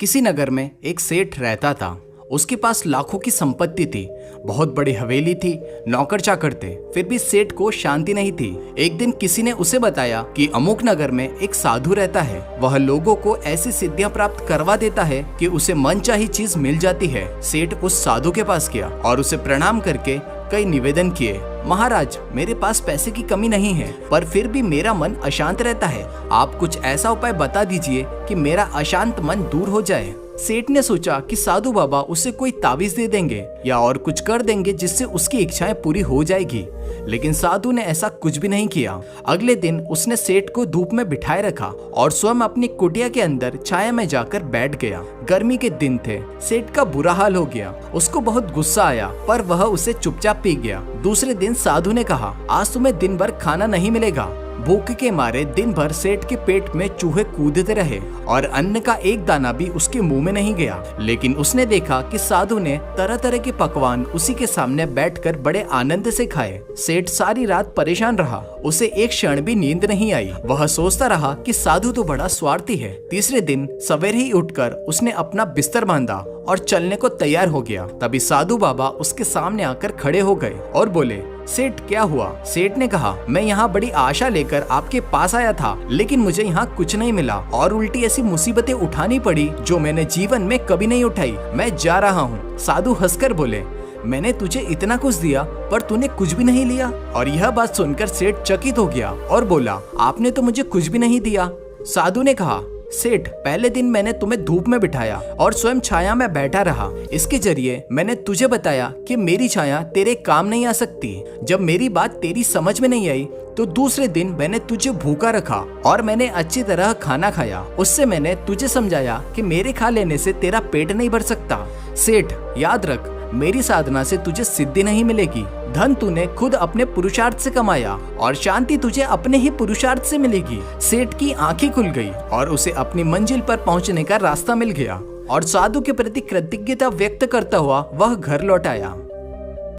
किसी नगर में एक सेठ रहता था। उसके पास लाखों की संपत्ति थी, बहुत बड़ी हवेली थी, नौकर चाकर थे, फिर भी सेठ को शांति नहीं थी। एक दिन किसी ने उसे बताया कि अमुक नगर में एक साधु रहता है। वह लोगों को ऐसी सिद्धियां प्राप्त करवा देता है कि उसे मनचाही चीज मिल जाती है। सेठ उस साधु के पास गया और उसे प्रणाम करके कई निवेदन किए। महाराज, मेरे पास पैसे की कमी नहीं है, पर फिर भी मेरा मन अशांत रहता है। आप कुछ ऐसा उपाय बता दीजिए कि मेरा अशांत मन दूर हो जाए। सेठ ने सोचा कि साधु बाबा उसे कोई ताबीज दे देंगे या और कुछ कर देंगे जिससे उसकी इच्छाएं पूरी हो जाएगी, लेकिन साधु ने ऐसा कुछ भी नहीं किया। अगले दिन उसने सेठ को धूप में बिठाए रखा और स्वयं अपनी कुटिया के अंदर छाया में जाकर बैठ गया। गर्मी के दिन थे, सेठ का बुरा हाल हो गया। उसको बहुत गुस्सा आया, पर वह उसे चुपचाप पी गया। दूसरे दिन साधु ने कहा, आज तुम्हें दिन भर खाना नहीं मिलेगा। भूख के मारे दिन भर सेठ के पेट में चूहे कूदते रहे और अन्न का एक दाना भी उसके मुंह में नहीं गया। लेकिन उसने देखा कि साधु ने तरह तरह के पकवान उसी के सामने बैठकर बड़े आनंद से खाए। सेठ सारी रात परेशान रहा, उसे एक क्षण भी नींद नहीं आई। वह सोचता रहा कि साधु तो बड़ा स्वार्थी है। तीसरे दिन सवेरे ही उठकर उसने अपना बिस्तर बांधा और चलने को तैयार हो गया। तभी साधु बाबा उसके सामने आकर खड़े हो गए और बोले, सेठ क्या हुआ? सेठ ने कहा, मैं यहाँ बड़ी आशा लेकर आपके पास आया था, लेकिन मुझे यहाँ कुछ नहीं मिला और उल्टी ऐसी मुसीबतें उठानी पड़ी जो मैंने जीवन में कभी नहीं उठाई। मैं जा रहा हूँ। साधु हंसकर बोले, मैंने तुझे इतना कुछ दिया पर तूने कुछ भी नहीं लिया। और यह बात सुनकर सेठ चकित हो गया और बोला, आपने तो मुझे कुछ भी नहीं दिया। साधु ने कहा, सेठ, पहले दिन मैंने तुम्हें धूप में बिठाया और स्वयं छाया में बैठा रहा। इसके जरिए मैंने तुझे बताया कि मेरी छाया तेरे काम नहीं आ सकती। जब मेरी बात तेरी समझ में नहीं आई तो दूसरे दिन मैंने तुझे भूखा रखा और मैंने अच्छी तरह खाना खाया। उससे मैंने तुझे समझाया कि मेरे खा लेने से तेरा पेट नहीं भर सकता। सेठ, याद रख, मेरी साधना से तुझे सिद्धि नहीं मिलेगी। धन तूने खुद अपने पुरुषार्थ से कमाया और शांति तुझे अपने ही पुरुषार्थ से मिलेगी। सेठ की आंखें खुल गई और उसे अपनी मंजिल पर पहुंचने का रास्ता मिल गया और साधु के प्रति कृतज्ञता व्यक्त करता हुआ वह घर लौट आया।